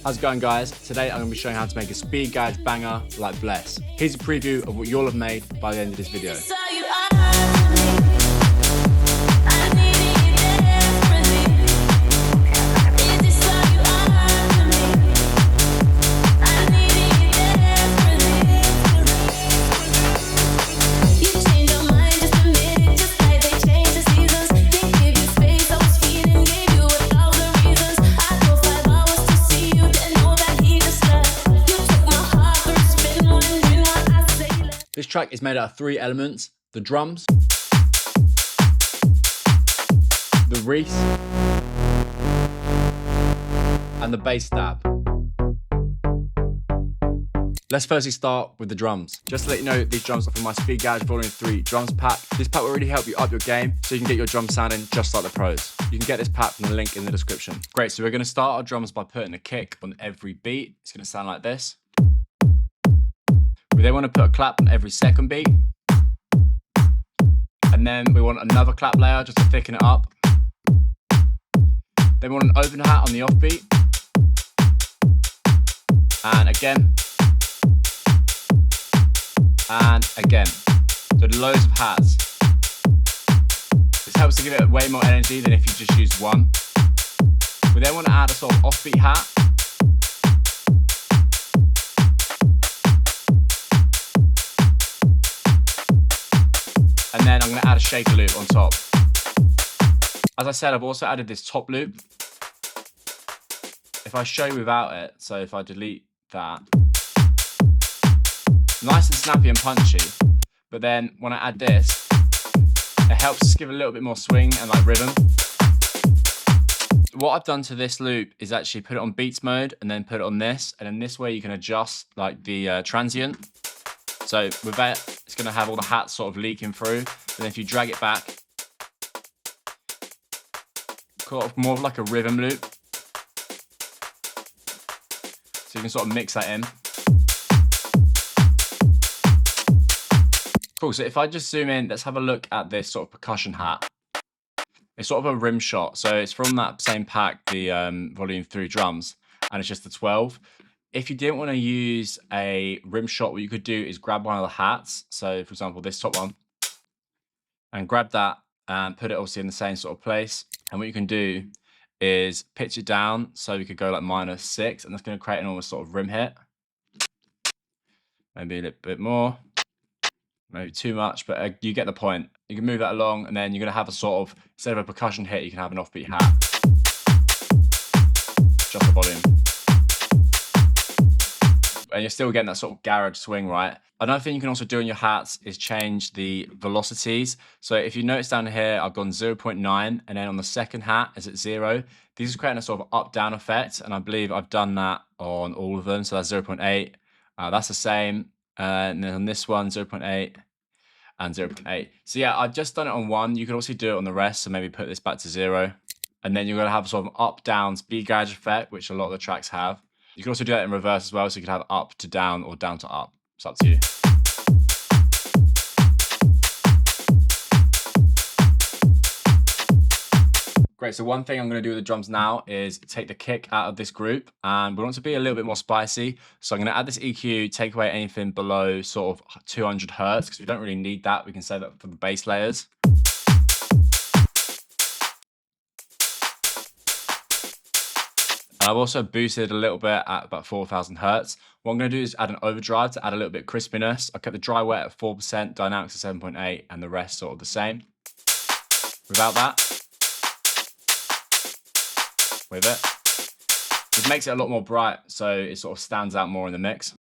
How's it going, guys? Today I'm going to be showing how to make a speed garage banger like Bless. Here's a preview of what you'll have made by the end of this video. This track is made out of 3 elements: the drums, the REESE, and the bass stab. Let's firstly start with the drums. Just to let you know, these drums are from my Speed Garage Volume 3 drums pack. This pack will really help you up your game so you can get your drums sounding just like the pros. You can get this pack from the link in the description. Great, so we're going to start our drums by putting a kick on every beat. It's going to sound like this. We then want to put a clap on every second beat. And then we want another clap layer just to thicken it up. Then we want an open hat on the off beat. And again. And again. So loads of hats. This helps to give it way more energy than if you just use one. We then want to add a sort of offbeat hat. And then I'm going to add a shaker loop on top. As I said, I've also added this top loop. If I show you without it, so if I delete that, nice and snappy and punchy. But then when I add this, it helps just give a little bit more swing and like rhythm. What I've done to this loop is actually put it on beats mode and then put it on this. And then this way you can adjust like the transient. So with that, it's going to have all the hats sort of leaking through. And if you drag it back, more of like a rhythm loop. So you can sort of mix that in. Cool, so if I just zoom in, let's have a look at this sort of percussion hat. It's sort of a rim shot. So it's from that same pack, the Volume 3 drums, and it's just the 12. If you didn't want to use a rim shot, what you could do is grab one of the hats. So for example, this top one, and grab that and put it obviously in the same sort of place. And what you can do is pitch it down. So we could go like -6, and that's going to create an almost sort of rim hit. Maybe a little bit more, maybe too much, but you get the point. You can move that along, and then you're going to have a sort of, instead of a percussion hit, you can have an offbeat hat. Just the volume. And you're still getting that sort of garage swing, right? Another thing you can also do in your hats is change the velocities. So if you notice down here, I've gone 0.9, and then on the second hat is at 0. This is creating a sort of up-down effect, and I believe I've done that on all of them. So that's 0.8. That's the same. And then on this one, 0.8 and 0.8. So yeah, I've just done it on one. You could also do it on the rest. So maybe put this back to 0. And then you're going to have sort of an up-down speed garage effect, which a lot of the tracks have. You can also do that in reverse as well, so you could have up to down or down to up. It's up to you. Great, so one thing I'm going to do with the drums now is take the kick out of this group, and we want it to be a little bit more spicy. So I'm going to add this EQ, take away anything below sort of 200 hertz, because we don't really need that. We can save that for the bass layers. I've also boosted a little bit at about 4,000 hertz. What I'm going to do is add an overdrive to add a little bit of crispiness. I kept the dry wet at 4%, dynamics at 7.8, and the rest sort of the same. Without that, with it, it makes it a lot more bright, so it sort of stands out more in the mix.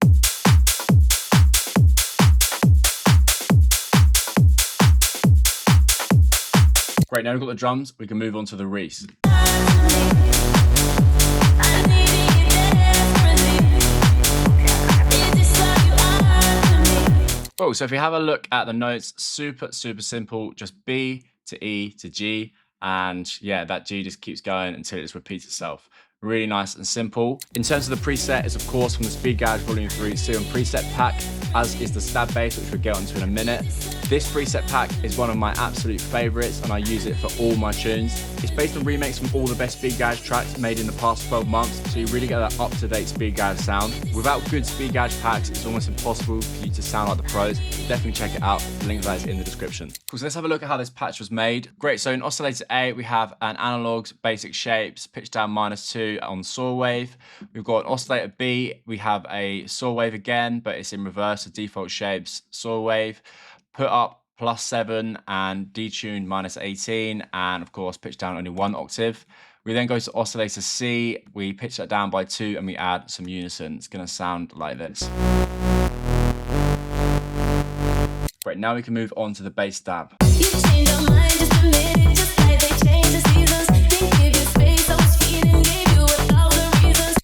Great, now we've got the drums, we can move on to the REESE. Oh, so if you have a look at the notes, super simple, just B to E to G, and yeah, that G just keeps going until it just repeats itself. Really nice and simple. In terms of the preset, it's of course from the Speed Garage Volume 3 Serum preset pack, as is the stab bass, which we'll get onto in a minute. This preset pack is one of my absolute favorites, and I use it for all my tunes. It's based on remakes from all the best Speed Garage tracks made in the past 12 months, so you really get that up-to-date Speed Garage sound. Without good Speed Garage packs, it's almost impossible for you to sound like the pros. Definitely check it out. The link to that is in the description. Cool, so let's have a look at how this patch was made. Great, so in oscillator A, we have an analog, basic shapes, pitch down -2 on saw wave. We've got oscillator B, we have a saw wave again, but it's in reverse, so default shapes, saw wave. Put up +7 and detuned -18, and of course pitch down only 1 octave. We then go to oscillator C, we pitch that down by 2 and we add some unison. It's gonna sound like this. Right, now we can move on to the bass stab.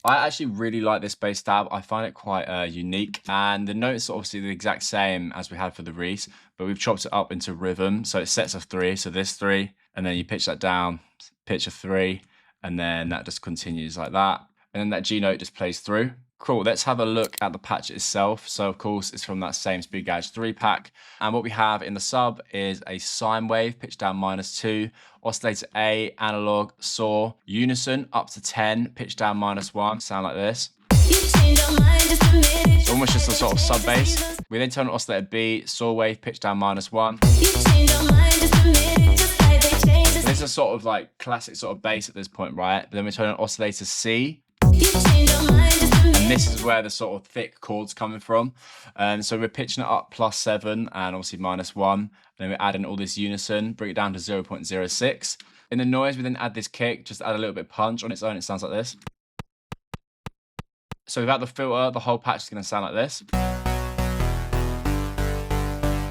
I actually really like this bass stab. I find it quite unique, and the notes are obviously the exact same as we had for the REESE, but we've chopped it up into rhythm. So it's sets of 3, so this 3, and then you pitch that down, pitch a 3, and then that just continues like that. And then that G note just plays through. Cool, let's have a look at the patch itself. So of course, it's from that same Speed Garage 3 pack. And what we have in the sub is a sine wave, pitch down -2, oscillator A, analog, saw, unison up to 10, pitch down -1, sound like this. It's almost just a sort of sub bass. We then turn on oscillator B, saw wave, pitch down -1. This is a sort of like classic sort of bass at this point, right? But then we turn on oscillator C. And this is where the sort of thick chords coming from. So we're pitching it up +7 and obviously -1. And then we're adding all this unison, bring it down to 0.06. In the noise, we then add this kick, just add a little bit of punch. On its own, it sounds like this. So without the filter, the whole patch is going to sound like this.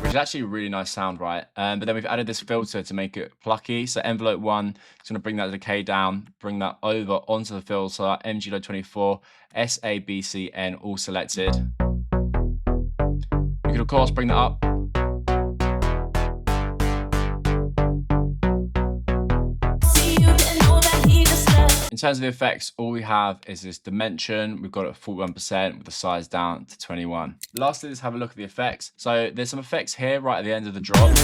Which is actually a really nice sound, right? But then we've added this filter to make it plucky. So envelope 1 is going to bring that decay down, bring that over onto the filter, MG Low 24, S, A, B, C, N, all selected. You can of course bring that up. In terms of the effects, all we have is this dimension. We've got it at 41% with the size down to 21. Lastly, let's have a look at the effects. So there's some effects here right at the end of the drop.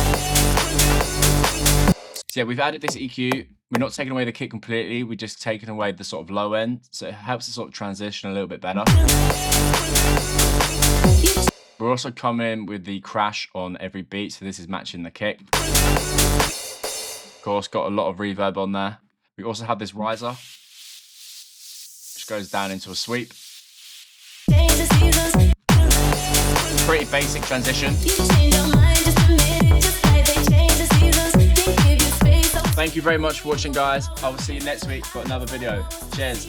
So yeah, we've added this EQ. We're not taking away the kick completely. We're just taking away the sort of low end. So it helps us sort of transition a little bit better. We're also coming with the crash on every beat. So this is matching the kick. Of course, got a lot of reverb on there. We also have this riser, which goes down into a sweep. Pretty basic transition. Thank you very much for watching, guys. I will see you next week for another video. Cheers.